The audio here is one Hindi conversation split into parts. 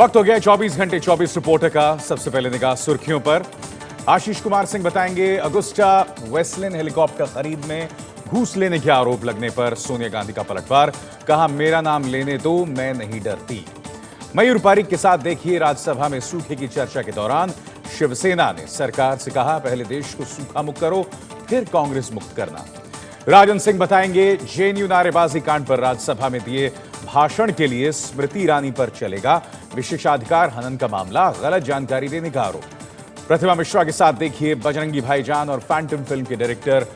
वक्त हो गया 24 घंटे 24 रिपोर्टर का। सबसे पहले निगाह सुर्खियों पर। आशीष कुमार सिंह बताएंगे अगुस्टा वेस्टलैंड हेलीकॉप्टर खरीद में घूस लेने के आरोप लगने पर सोनिया गांधी का पलटवार। कहा, मेरा नाम लेने दो, मैं नहीं डरती। मयूर पारिक के साथ देखिए राज्यसभा में सूखे की चर्चा के दौरान शिवसेना ने सरकार से कहा, पहले देश को सूखा मुक्त करो, फिर कांग्रेस मुक्त करना। राजन सिंह बताएंगे जेएनयू नारेबाजी कांड पर राज्यसभा में दिए भाषण के लिए स्मृति ईरानी पर चलेगा विशेषाधिकार हनन का मामला, गलत जानकारी देने का आरोप। प्रतिमा मिश्रा के साथ देखिए बजरंगी भाईजान और फैंटम फिल्म के डायरेक्टर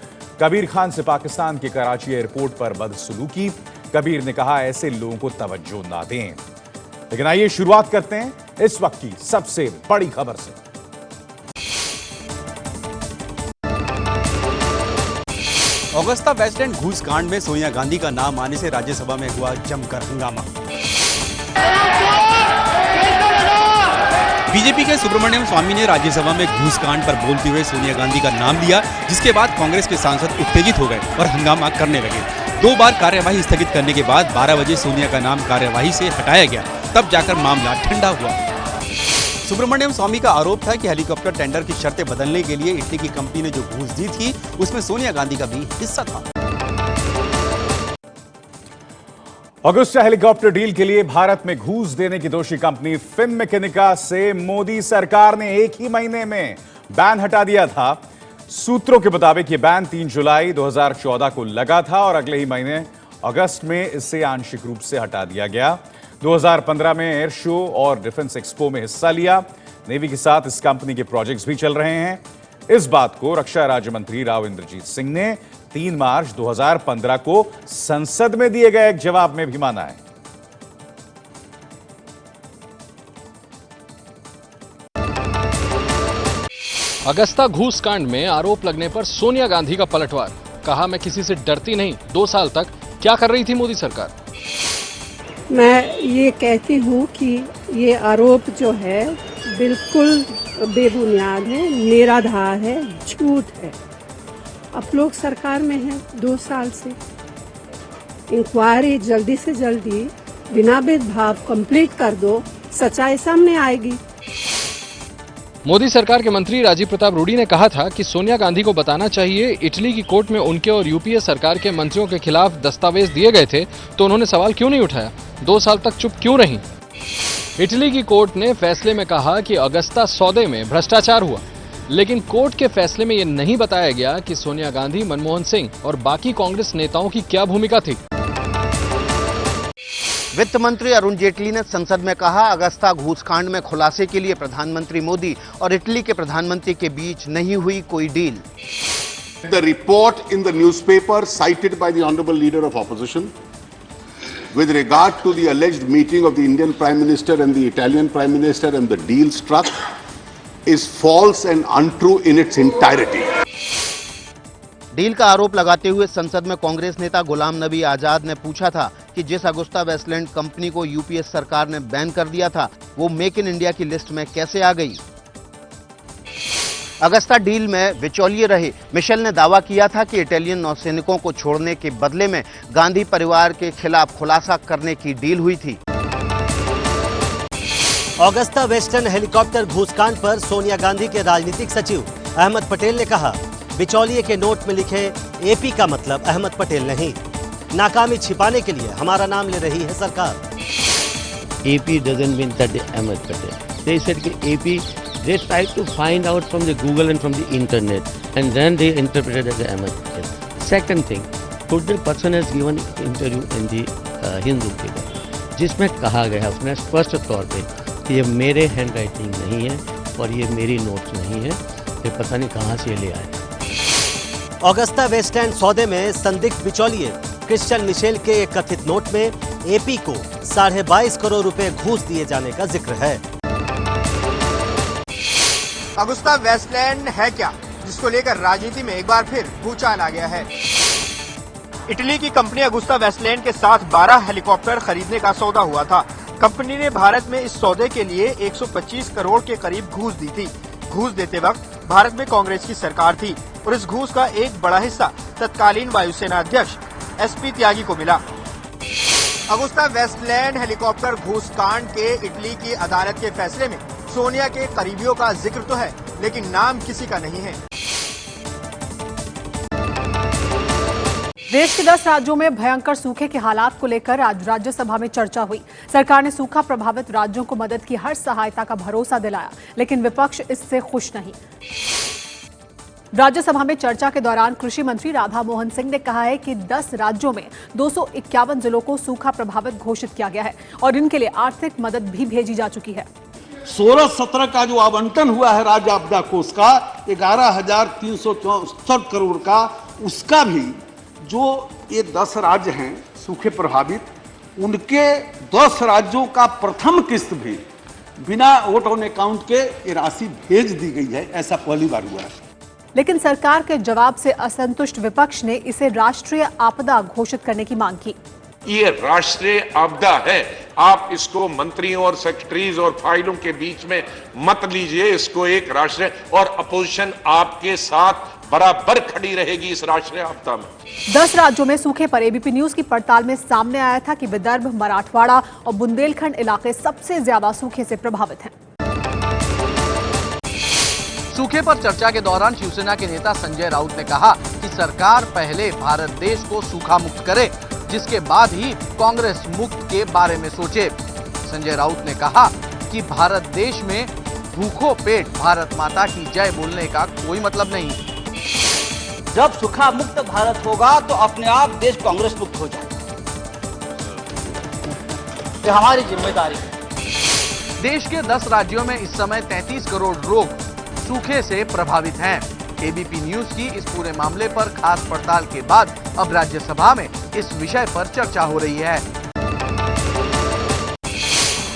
कबीर खान से पाकिस्तान के कराची एयरपोर्ट पर बदसलूकी। कबीर ने कहा, ऐसे लोगों को तवज्जो ना दें। लेकिन आइए शुरुआत करते हैं इस वक्त की सबसे बड़ी खबर से। ऑगस्टा वेस्टलैंड घूस कांड में सोनिया गांधी का नाम आने से राज्यसभा में हुआ जमकर हंगामा। बीजेपी के सुब्रमण्यम स्वामी ने राज्यसभा में घूस कांड पर बोलते हुए सोनिया गांधी का नाम लिया, जिसके बाद कांग्रेस के सांसद उत्तेजित हो गए और हंगामा करने लगे। 2 बार कार्यवाही स्थगित करने के बाद 12 बजे सोनिया का नाम कार्यवाही से हटाया गया, तब जाकर मामला ठंडा हुआ। सुब्रमण्यम स्वामी का आरोप था कि हेलीकॉप्टर टेंडर की शर्तें बदलने के लिए इटली की कंपनी ने जो घूस दी थी, उसमें सोनिया गांधी का भी हिस्सा था। अगुस्टा हेलीकॉप्टर डील के लिए भारत में घूस देने की दोषी कंपनी फिनमेकेनिका से मोदी सरकार ने एक ही महीने में बैन हटा दिया था। सूत्रों के मुताबिक यह बैन 3 जुलाई 2014 को लगा था और अगले ही महीने अगस्त में इसे आंशिक रूप से हटा दिया गया। 2015 में एयर शो और डिफेंस एक्सपो में हिस्सा लिया। नेवी के साथ इस कंपनी के प्रोजेक्ट्स भी चल रहे हैं। इस बात को रक्षा राज्य मंत्री राव इंद्रजीत सिंह ने 3 मार्च 2015 को संसद में दिए गए एक जवाब में भी माना है। अगस्ता घूस कांड में आरोप लगने पर सोनिया गांधी का पलटवार। कहा, मैं किसी से डरती नहीं। 2 साल तक क्या कर रही थी मोदी सरकार? मैं ये कहती हूँ कि ये आरोप जो है बिल्कुल बेबुनियाद है, निराधार है, झूठ है। आप लोग सरकार में हैं 2 साल से। इंक्वायरी जल्दी से जल्दी बिना भेदभाव कंप्लीट कर दो, सच्चाई सामने आएगी। मोदी सरकार के मंत्री राजीव प्रताप रूडी ने कहा था कि सोनिया गांधी को बताना चाहिए इटली की कोर्ट में उनके और यूपीए सरकार के मंत्रियों के खिलाफ दस्तावेज दिए गए थे, तो उन्होंने सवाल क्यों नहीं उठाया? 2 साल तक चुप क्यों रही? इटली की कोर्ट ने फैसले में कहा कि अगस्ता सौदे में भ्रष्टाचार हुआ, लेकिन कोर्ट के फैसले में यह नहीं बताया गया कि सोनिया गांधी, मनमोहन सिंह और बाकी कांग्रेस नेताओं की क्या भूमिका थी। वित्त मंत्री अरुण जेटली ने संसद में कहा, अगस्ता घूसकांड में खुलासे के लिए प्रधानमंत्री मोदी और इटली के प्रधानमंत्री के बीच नहीं हुई कोई deal. The report in the newspaper cited by the honorable leader of opposition with regard to the alleged meeting of the Indian Prime Minister and the Italian Prime Minister and the deal struck is false and untrue in its entirety. Deal का आरोप लगाते हुए संसद में कांग्रेस नेता गुलाम नबी आजाद ने पूछा था कि जिस अगुस्टा वेस्टलैंड कंपनी को यूपीए सरकार ने बैन कर दिया था, वो मेक इन इंडिया की लिस्ट में कैसे आ गई? अगस्ता डील में बिचौलिए रहे मिशेल ने दावा किया था कि इटालियन नौसैनिकों को छोड़ने के बदले में गांधी परिवार के खिलाफ खुलासा करने की डील हुई थी। ऑगस्टा वेस्टर्न हेलीकॉप्टर घूसकांड पर सोनिया गांधी के राजनीतिक सचिव अहमद पटेल ने कहा, बिचौलिए के नोट में लिखे एपी का मतलब अहमद पटेल नहीं। नाकामी छिपाने के लिए हमारा नाम ले रही है सरकार। AP doesn't mean that Ahmed Patel. They said कि AP, they tried to find out from the Google and from the internet, and then they interpreted as Ahmed Patel. Second thing, today person has given interview in the Hindu paper, जिसमें कहा गया उसने स्पष्ट तौर पे कि ये मेरे हैंड राइटिंग नहीं है और ये मेरी नोट्स नहीं है, ये पता नहीं कहाँ से ले आए। ऑगस्टा वेस्टलैंड सौदे में संदिग्ध बिचौलिए क्रिश्चियन मिशेल के एक कथित नोट में एपी को 22.5 करोड़ रुपए घूस दिए जाने का जिक्र है। अगुस्टा वेस्टलैंड है क्या, जिसको लेकर राजनीति में एक बार फिर भूचाल आ गया है। इटली की कंपनी अगुस्टा वेस्टलैंड के साथ 12 हेलीकॉप्टर खरीदने का सौदा हुआ था। कंपनी ने भारत में इस सौदे के लिए 125 करोड़ के करीब घूस दी थी। घूस देते वक्त भारत में कांग्रेस की सरकार थी और इस घूस का एक बड़ा हिस्सा तत्कालीन वायुसेना अध्यक्ष एसपी त्यागी को मिला। अगुस्ता वेस्टलैंड हेलीकॉप्टर घूसकांड के इटली की अदालत के फैसले में सोनिया के करीबियों का जिक्र तो है, लेकिन नाम किसी का नहीं है। देश के 10 राज्यों में भयंकर सूखे के हालात को लेकर आज राज्यसभा में चर्चा हुई। सरकार ने सूखा प्रभावित राज्यों को मदद की हर सहायता का भरोसा दिलाया, लेकिन विपक्ष इससे खुश नहीं। राज्यसभा में चर्चा के दौरान कृषि मंत्री राधा मोहन सिंह ने कहा है कि 10 राज्यों में 251 जिलों को सूखा प्रभावित घोषित किया गया है और इनके लिए आर्थिक मदद भी भेजी जा चुकी है। 16-17 का जो आवंटन हुआ है राज्य आपदा कोष का 11,364 करोड़ का, उसका भी जो ये 10 राज्य हैं सूखे प्रभावित, उनके 10 राज्यों का प्रथम किस्त भी बिना वोट ऑन अकाउंट के ये राशि भेज दी गई है। ऐसा पहली बार हुआ है। लेकिन सरकार के जवाब से असंतुष्ट विपक्ष ने इसे राष्ट्रीय आपदा घोषित करने की मांग की। ये राष्ट्रीय आपदा है, आप इसको मंत्रियों और सेक्रेटरीज और फाइलों के बीच में मत लीजिए, इसको एक राष्ट्रीय, और अपोजिशन आपके साथ बराबर खड़ी रहेगी इस राष्ट्रीय आपदा में। 10 राज्यों में सूखे पर एबीपी न्यूज की पड़ताल में सामने आया था कि विदर्भ, मराठवाड़ा और बुंदेलखंड इलाके सबसे ज्यादा सूखे से प्रभावित हैं। सूखे पर चर्चा के दौरान शिवसेना के नेता संजय राउत ने कहा कि सरकार पहले भारत देश को सूखा मुक्त करे, जिसके बाद ही कांग्रेस मुक्त के बारे में सोचे। संजय राउत ने कहा कि भारत देश में भूखों पेट भारत माता की जय बोलने का कोई मतलब नहीं। जब सूखा मुक्त भारत होगा तो अपने आप देश कांग्रेस मुक्त हो जाएगा। ये हमारी जिम्मेदारी है। देश के 10 राज्यों में इस समय 33 करोड़ लोग सूखे से प्रभावित हैं। एबीपी न्यूज की इस पूरे मामले पर खास पड़ताल के बाद अब राज्यसभा में इस विषय पर चर्चा हो रही है।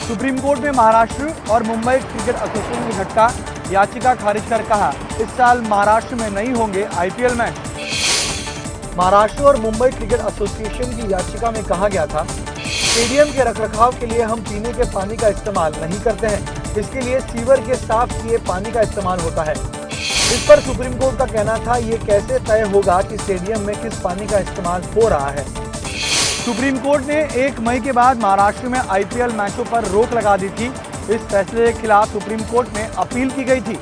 सुप्रीम कोर्ट में महाराष्ट्र और मुंबई क्रिकेट एसोसिएशन की झटका याचिका खारिज कर कहा, इस साल महाराष्ट्र में नहीं होंगे आईपीएल मैच। महाराष्ट्र और मुंबई क्रिकेट एसोसिएशन की याचिका में कहा गया था, स्टेडियम के रखरखाव के लिए हम पीने के पानी का इस्तेमाल नहीं करते हैं, इसके लिए सीवर के साफ किए पानी का इस्तेमाल होता है। इस पर सुप्रीम कोर्ट का कहना था, ये कैसे तय होगा कि स्टेडियम में किस पानी का इस्तेमाल हो रहा है। सुप्रीम कोर्ट ने 1 मई के बाद महाराष्ट्र में आईपीएल मैचों पर रोक लगा दी थी। इस फैसले के खिलाफ सुप्रीम कोर्ट में अपील की गई थी।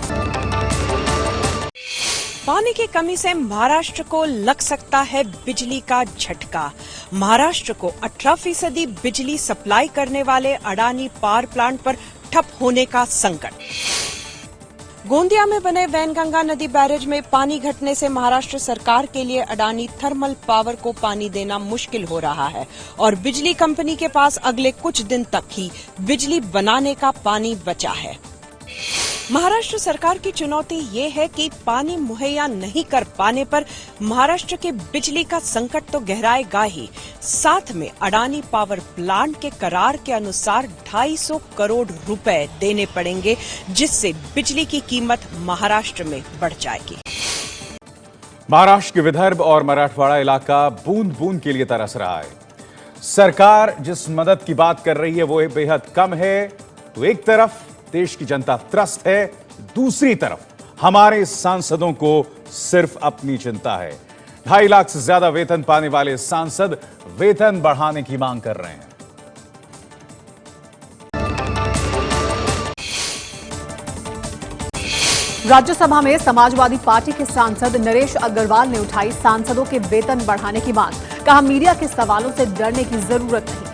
पानी की कमी से महाराष्ट्र को लग सकता है बिजली का झटका। महाराष्ट्र को 18% बिजली सप्लाई करने वाले अडानी पावर प्लांट पर ठप होने का संकट। गोंदिया में बने वैनगंगा नदी बैरेज में पानी घटने से महाराष्ट्र सरकार के लिए अडानी थर्मल पावर को पानी देना मुश्किल हो रहा है और बिजली कंपनी के पास अगले कुछ दिन तक ही बिजली बनाने का पानी बचा है। महाराष्ट्र सरकार की चुनौती ये है कि पानी मुहैया नहीं कर पाने पर महाराष्ट्र के बिजली का संकट तो गहराएगा ही, साथ में अडानी पावर प्लांट के करार के अनुसार 250 करोड़ रुपए देने पड़ेंगे, जिससे बिजली की कीमत महाराष्ट्र में बढ़ जाएगी। महाराष्ट्र के विदर्भ और मराठवाड़ा इलाका बूंद बूंद के लिए तरस रहा है। सरकार जिस मदद की बात कर रही है वो बेहद कम है। तो एक तरफ देश की जनता त्रस्त है, दूसरी तरफ हमारे सांसदों को सिर्फ अपनी चिंता है। 2.5 लाख से ज्यादा वेतन पाने वाले सांसद वेतन बढ़ाने की मांग कर रहे हैं। राज्यसभा में समाजवादी पार्टी के सांसद नरेश अग्रवाल ने उठाई सांसदों के वेतन बढ़ाने की मांग। कहा, मीडिया के सवालों से डरने की जरूरत नहीं।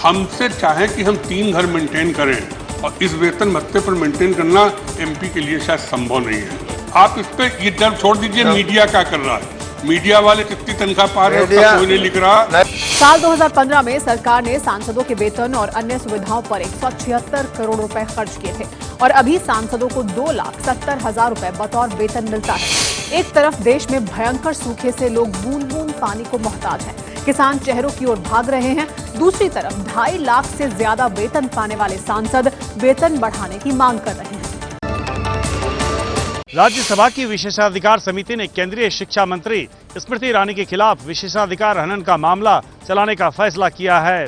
हमसे चाहे कि हम 3 घर मेंटेन करें और इस वेतन भत्ते पर मेंटेन करना एमपी के लिए शायद संभव नहीं है। आप इस पे ये डर छोड़ दीजिए, मीडिया क्या कर रहा है, मीडिया वाले कितनी तनख्वाह पा रहे हैं उसका कोई नहीं लिख रहा। साल 2015 में सरकार ने सांसदों के वेतन और अन्य सुविधाओं पर 176 करोड़ रुपए खर्च किए थे और अभी सांसदों को 2,70,000 रुपए बतौर वेतन मिलता है। एक तरफ देश में भयंकर सूखे से लोग बूंद बूंद पानी को मोहताज हैं, किसान चेहरों की ओर भाग रहे हैं। दूसरी तरफ 2.5 लाख से ज्यादा वेतन पाने वाले सांसद वेतन बढ़ाने की मांग कर रहे हैं। राज्यसभा की विशेषाधिकार समिति ने केंद्रीय शिक्षा मंत्री स्मृति ईरानी के खिलाफ विशेषाधिकार हनन का मामला चलाने का फैसला किया है।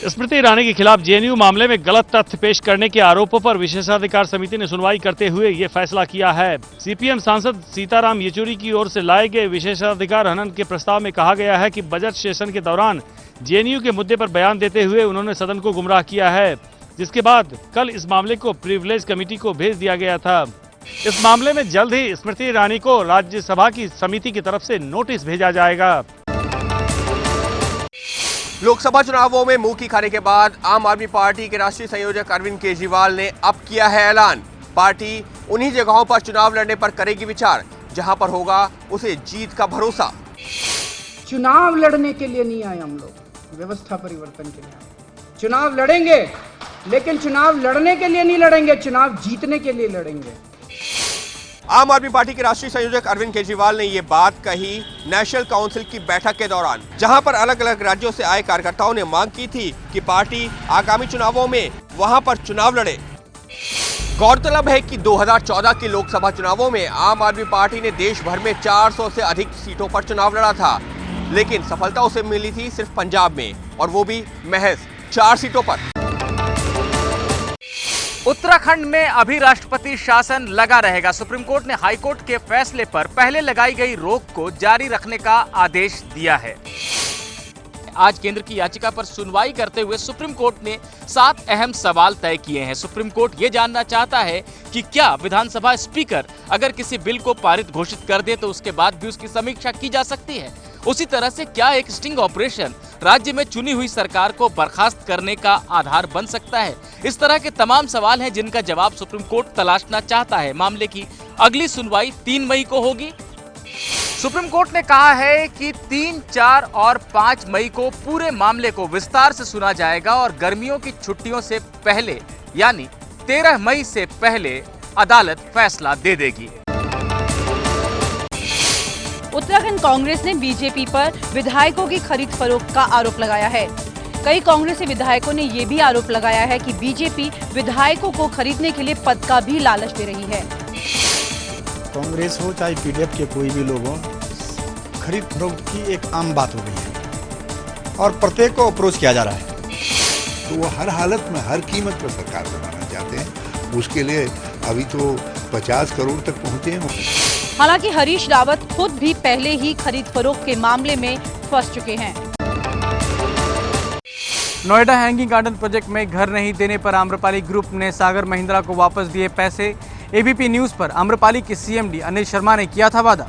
स्मृति ईरानी के खिलाफ जेएनयू मामले में गलत तथ्य पेश करने के आरोपों पर विशेषाधिकार समिति ने सुनवाई करते हुए ये फैसला किया है। सीपीएम सांसद सीताराम येचुरी की ओर से लाए गए विशेषाधिकार हनन के प्रस्ताव में कहा गया है कि बजट सेशन के दौरान जेएनयू के मुद्दे पर बयान देते हुए उन्होंने सदन को गुमराह किया है, जिसके बाद कल इस मामले को प्रिविलेज कमेटी को भेज दिया गया था। इस मामले में जल्द ही स्मृति ईरानी को राज्यसभा की समिति की तरफ से नोटिस भेजा जाएगा। लोकसभा चुनावों में मुंह की खाने के बाद आम आदमी पार्टी के राष्ट्रीय संयोजक अरविंद केजरीवाल ने अब किया है ऐलान। पार्टी उन्हीं जगहों पर चुनाव लड़ने पर करेगी विचार जहां पर होगा उसे जीत का भरोसा। चुनाव लड़ने के लिए नहीं आए हम लोग, व्यवस्था परिवर्तन के लिए आए। चुनाव लड़ेंगे, लेकिन चुनाव लड़ने के लिए नहीं लड़ेंगे, चुनाव जीतने के लिए लड़ेंगे। आम आदमी पार्टी के राष्ट्रीय संयोजक अरविंद केजरीवाल ने ये बात कही नेशनल काउंसिल की बैठक के दौरान, जहां पर अलग अलग राज्यों से आए कार्यकर्ताओं ने मांग की थी कि पार्टी आगामी चुनावों में वहां पर चुनाव लड़े। गौरतलब है कि 2014 के लोकसभा चुनावों में आम आदमी पार्टी ने देश भर में 400 से अधिक सीटों पर चुनाव लड़ा था, लेकिन सफलता उसे मिली थी सिर्फ पंजाब में, और वो भी महज 4 सीटों पर। उत्तराखंड में अभी राष्ट्रपति शासन लगा रहेगा। सुप्रीम कोर्ट ने हाई कोर्ट के फैसले पर पहले लगाई गई रोक को जारी रखने का आदेश दिया है। आज केंद्र की याचिका पर सुनवाई करते हुए सुप्रीम कोर्ट ने 7 अहम सवाल तय किए हैं। सुप्रीम कोर्ट ये जानना चाहता है कि क्या विधानसभा स्पीकर अगर किसी बिल को पारित घोषित कर दे तो उसके बाद भी उसकी समीक्षा की जा सकती है। उसी तरह से क्या एक स्टिंग ऑपरेशन राज्य में चुनी हुई सरकार को बर्खास्त करने का आधार बन सकता है। इस तरह के तमाम सवाल हैं जिनका जवाब सुप्रीम कोर्ट तलाशना चाहता है। मामले की अगली सुनवाई 3 मई को होगी। सुप्रीम कोर्ट ने कहा है कि 3, 4 और 5 मई को पूरे मामले को विस्तार से सुना जाएगा और गर्मियों की छुट्टियों से पहले यानी 13 मई से पहले अदालत फैसला दे देगी। उत्तराखंड कांग्रेस ने बीजेपी पर विधायकों की खरीद फरोख्त का आरोप लगाया है। कई कांग्रेसी विधायकों ने ये भी आरोप लगाया है कि बीजेपी विधायकों को खरीदने के लिए पद का भी लालच दे रही है। कांग्रेस हो चाहे पीडीएफ के कोई भी लोग हो, खरीद फरोख्त की एक आम बात हो गई है और प्रत्येक को अप्रोच किया जा रहा है। तो वो हर हालत में हर कीमत पर सरकार बनाना चाहते हैं। उसके लिए अभी तो 50 करोड़ तक पहुंचे हैं। हालांकि हरीश रावत खुद भी पहले ही खरीद फरोख्त के मामले में फंस चुके हैं। नोएडा हैंगिंग गार्डन प्रोजेक्ट में घर नहीं देने पर आम्रपाली ग्रुप ने सागर महिंद्रा को वापस दिए पैसे। एबीपी न्यूज पर आम्रपाली के सीएमडी अनिल शर्मा ने किया था वादा।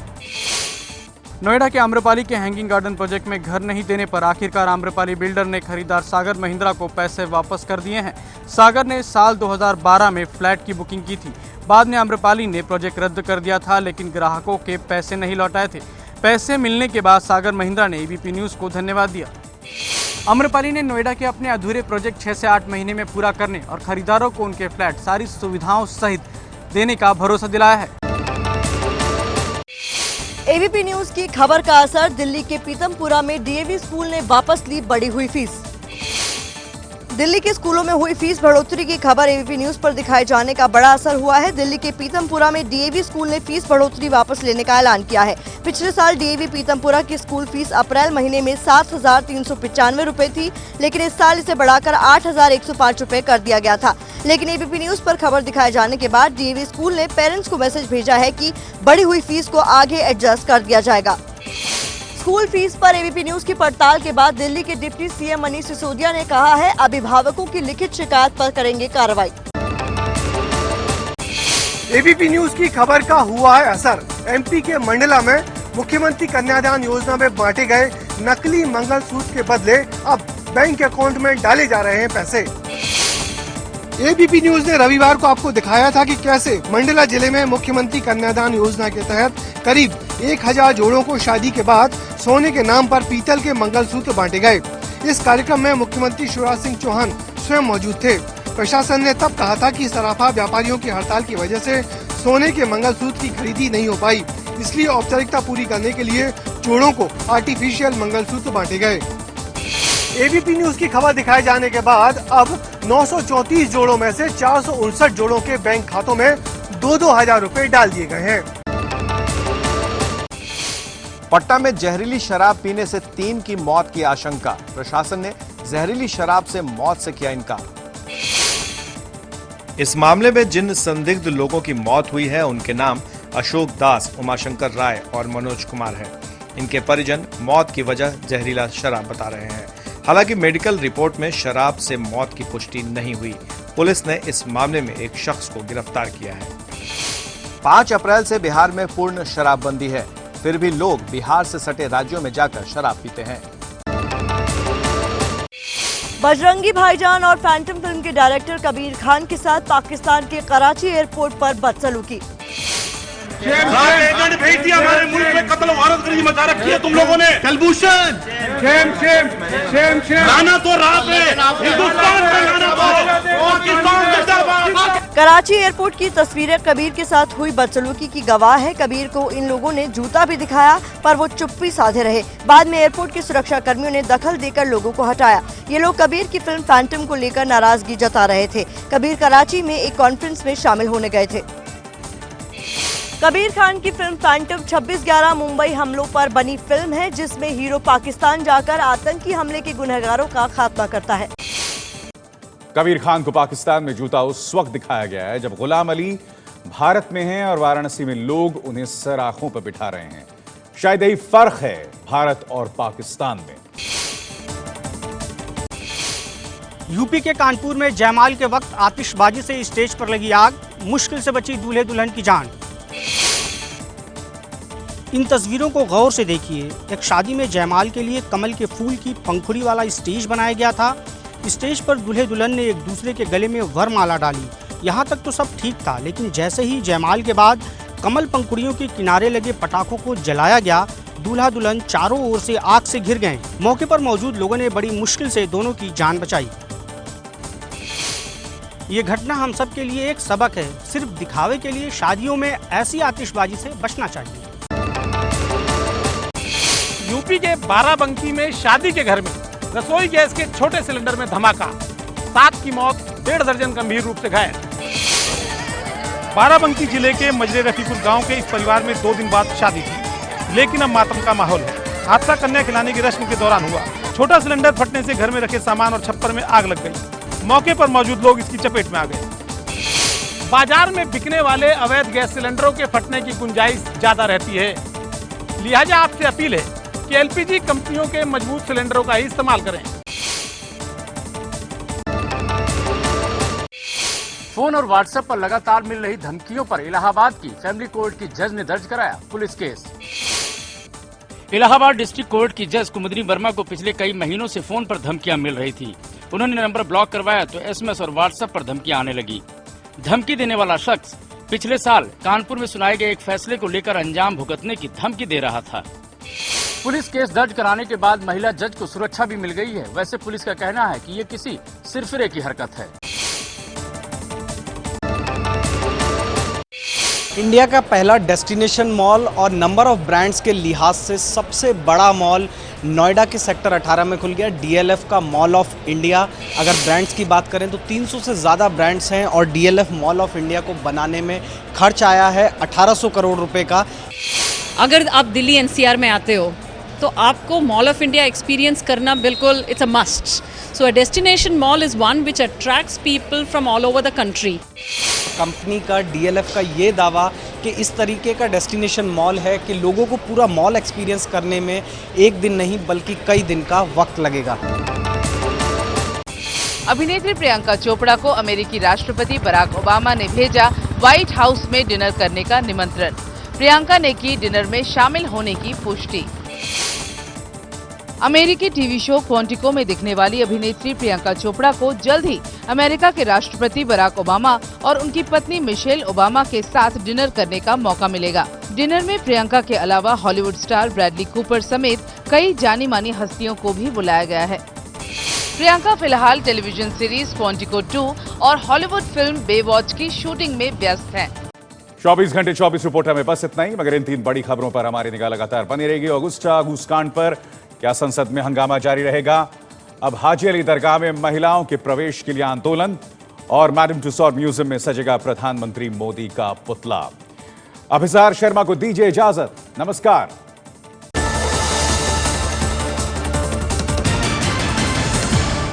नोएडा के आम्रपाली के हैंगिंग गार्डन प्रोजेक्ट में घर नहीं देने पर आखिरकार आम्रपाली बिल्डर ने खरीदार सागर महिंद्रा को पैसे वापस कर दिए हैं। सागर ने साल 2012 में फ्लैट की बुकिंग की थी। बाद में आम्रपाली ने प्रोजेक्ट रद्द कर दिया था, लेकिन ग्राहकों के पैसे नहीं लौटाए थे। पैसे मिलने के बाद सागर महिंद्रा ने एबीपी न्यूज को धन्यवाद दिया। आम्रपाली ने नोएडा के अपने अधूरे प्रोजेक्ट 6 से 8 महीने में पूरा करने और खरीदारों को उनके फ्लैट सारी सुविधाओं सहित देने का भरोसा दिलाया है। एबीपी न्यूज की खबर का असर। दिल्ली के पीतमपुरा में डीएवी स्कूल ने वापस ली बढ़ी हुई फीस। दिल्ली के स्कूलों में हुई फीस बढ़ोतरी की खबर एबीपी न्यूज पर दिखाए जाने का बड़ा असर हुआ है। दिल्ली के पीतमपुरा में डीएवी स्कूल ने फीस बढ़ोतरी वापस लेने का ऐलान किया है। पिछले साल डीएवी पीतमपुरा की स्कूल फीस अप्रैल महीने में 7,395 रुपए थी, लेकिन इस साल इसे बढ़ाकर 8,105 रुपए कर दिया गया था। लेकिन एबीपी न्यूज पर खबर दिखाए जाने के बाद डीएवी स्कूल ने पेरेंट्स को मैसेज भेजा है कि बढ़ी हुई फीस को आगे एडजस्ट कर दिया जाएगा। स्कूल फीस पर एबीपी न्यूज की पड़ताल के बाद दिल्ली के डिप्टी सीएम मनीष सिसोदिया ने कहा है, अभिभावकों की लिखित शिकायत पर करेंगे कार्रवाई। एबीपी न्यूज की खबर का हुआ है असर। एमपी के मंडला में मुख्यमंत्री कन्यादान योजना में बांटे गए नकली मंगलसूत्र के बदले अब बैंक अकाउंट में डाले जा रहे हैं पैसे। एबीपी न्यूज ने रविवार को आपको दिखाया था कि कैसे मंडला जिले में मुख्यमंत्री कन्यादान योजना के तहत करीब 1000 जोड़ों को शादी के बाद सोने के नाम पर पीतल के मंगलसूत्र बांटे गए। इस कार्यक्रम में मुख्यमंत्री शिवराज सिंह चौहान स्वयं मौजूद थे। प्रशासन ने तब कहा था कि सराफा व्यापारियों की हड़ताल की वजह से सोने के मंगलसूत्र की खरीदी नहीं हो पाई, इसलिए औपचारिकता पूरी करने के लिए जोड़ों को आर्टिफिशियल मंगलसूत्र बांटे गए। एबीपी न्यूज की खबर दिखाए जाने के बाद अब 934 जोड़ों में से 459 जोड़ों के बैंक खातों में 2-2 हजार रुपए डाल दिए गए हैं। पटना में जहरीली शराब पीने से 3 की मौत की आशंका। प्रशासन ने जहरीली शराब से मौत से किया इनकार। इस मामले में जिन संदिग्ध लोगों की मौत हुई है उनके नाम अशोक दास, उमाशंकर राय और मनोज कुमार है। इनके परिजन मौत की वजह जहरीला शराब बता रहे हैं। हालांकि मेडिकल रिपोर्ट में शराब से मौत की पुष्टि नहीं हुई। पुलिस ने इस मामले में एक शख्स को गिरफ्तार किया है। 5 अप्रैल से बिहार में पूर्ण शराबबंदी है, फिर भी लोग बिहार से सटे राज्यों में जाकर शराब पीते हैं। बजरंगी भाईजान और फैंटम फिल्म के डायरेक्टर कबीर खान के साथ पाकिस्तान के कराची एयरपोर्ट पर बदसलूकी। भेज दिया, हमारे मुल्क में कत्ल वारत गरी मचा रखी है तुम लोगों ने। कलभूषण लाना तो रात है, हिंदुस्तान का लाना तो पाकिस्तान जिंदाबाद। कराची एयरपोर्ट की तस्वीरें कबीर के साथ हुई बदसलूकी की गवाह है। कबीर को इन लोगों ने जूता भी दिखाया पर वो चुप्पी साधे रहे। बाद में एयरपोर्ट के सुरक्षा कर्मियों ने दखल देकर लोगों को हटाया। ये लोग कबीर की फिल्म फैंटम को लेकर नाराजगी जता रहे थे। कबीर कराची में एक कॉन्फ्रेंस में शामिल होने गए थे। कबीर खान की फिल्म फैंटम 26/11 मुंबई हमलों पर बनी फिल्म है, जिसमें हीरो पाकिस्तान जाकर आतंकी हमले के गुनहगारों का खात्मा करता है। कबीर खान को पाकिस्तान में जूता उस वक्त दिखाया गया है जब गुलाम अली भारत में हैं और वाराणसी में लोग उन्हें सर आंखों पर बिठा रहे हैं। शायद यही फर्क है भारत और पाकिस्तान में। यूपी के कानपुर में जयमाल के वक्त आतिशबाजी से स्टेज पर लगी आग, मुश्किल से बची दूल्हे दुल्हन की जान। इन तस्वीरों को गौर से देखिए। एक शादी में जयमाल के लिए कमल के फूल की पंखुड़ी वाला स्टेज बनाया गया था। स्टेज पर दूल्हे दुल्हन ने एक दूसरे के गले में वरमाला डाली। यहाँ तक तो सब ठीक था, लेकिन जैसे ही जयमाल के बाद कमल पंखुड़ियों के किनारे लगे पटाखों को जलाया गया, दूल्हा दुल्हन चारों ओर से आग से घिर गए। मौके पर मौजूद लोगों ने बड़ी मुश्किल से दोनों की जान बचाई। ये घटना हम सब के लिए एक सबक है। सिर्फ दिखावे के लिए शादियों में ऐसी आतिशबाजी से बचना चाहिए। यूपी के बाराबंकी में शादी के घर में रसोई गैस के छोटे सिलेंडर में धमाका, 7 की मौत, 1.5 दर्जन गंभीर रूप से घायल। बाराबंकी जिले के मजरे रफीकुल गांव के इस परिवार में 2 दिन बाद शादी थी, लेकिन अब मातम का माहौल है। हादसा कन्या खिलाने की रस्म के दौरान हुआ। छोटा सिलेंडर फटने से घर में रखे सामान और छप्पर में आग लग गई। मौके पर मौजूद लोग इसकी चपेट में आ गए। बाजार में बिकने वाले अवैध गैस सिलेंडरों के फटने की गुंजाइश ज्यादा रहती है, लिहाजा आपसे अपील है कि एलपीजी कंपनियों के मजबूत सिलेंडरों का ही इस्तेमाल करें। फोन और व्हाट्सएप पर लगातार मिल रही धमकियों पर इलाहाबाद की फैमिली कोर्ट की जज ने दर्ज कराया police case. Allahabad district court की जज कुमुदनी वर्मा को पिछले कई महीनों से फोन पर धमकियां मिल रही थी। उन्होंने नंबर ब्लॉक करवाया तो एसएमएस और व्हाट्सएप पर धमकियां आने लगी। धमकी देने वाला शख्स पिछले साल कानपुर में सुनाए गए एक फैसले को लेकर अंजाम भुगतने की धमकी दे रहा था। पुलिस केस दर्ज कराने के बाद महिला जज को सुरक्षा भी मिल गई है। वैसे पुलिस का कहना है कि ये किसी सिरफिरे की हरकत है। इंडिया का पहला डेस्टिनेशन मॉल और नंबर ऑफ ब्रांड्स के लिहाज से सबसे बड़ा मॉल नोएडा के सेक्टर 18 में खुल गया, डीएलएफ का मॉल ऑफ इंडिया। अगर ब्रांड्स की बात करें तो 300 से ज़्यादा ब्रांड्स हैं और डीएलएफ मॉल ऑफ इंडिया को बनाने में खर्च आया है 1800 करोड़ रुपए का। अगर आप दिल्ली एनसीआर में आते हो तो आपको मॉल ऑफ इंडिया एक्सपीरियंस करना बिल्कुल it's a must. So a destination mall is one which attracts people from all over the country. Company का डीएलएफ का ये दावा कि इस तरीके का डेस्टिनेशन मॉल है कि लोगों को पूरा मॉल एक्सपीरियंस करने में एक दिन नहीं बल्कि कई दिन का वक्त लगेगा। अभिनेत्री प्रियंका चोपड़ा को अमेरिकी राष्ट्रपति बराक ओबामा ने भेजा व्हाइट हाउस में डिनर करने का निमंत्रण। प्रियंका ने की डिनर में शामिल होने की पुष्टि। अमेरिकी टीवी शो क्वांटिको में दिखने वाली अभिनेत्री प्रियंका चोपड़ा को जल्द ही अमेरिका के राष्ट्रपति बराक ओबामा और उनकी पत्नी मिशेल ओबामा के साथ डिनर करने का मौका मिलेगा। डिनर में प्रियंका के अलावा हॉलीवुड स्टार ब्रैडली कूपर समेत कई जानी मानी हस्तियों को भी बुलाया गया है। प्रियंका फिलहाल टेलीविजन सीरीज क्वांटिको 2 और हॉलीवुड फिल्म बेवॉच की शूटिंग में व्यस्त हैं। 24 घंटे 24 रिपोर्टर में बस इतना ही, मगर इन 3 बड़ी खबरों पर हमारी निगाह लगातार बनी रहेगी। अगुस्टा घूसकांड पर क्या संसद में हंगामा जारी रहेगा? अब हाजी अली दरगाह में महिलाओं के प्रवेश के लिए आंदोलन और मैडम टुसॉड म्यूजियम में सजेगा प्रधानमंत्री मोदी का पुतला। अभिसार शर्मा को दीजिए इजाजत। नमस्कार।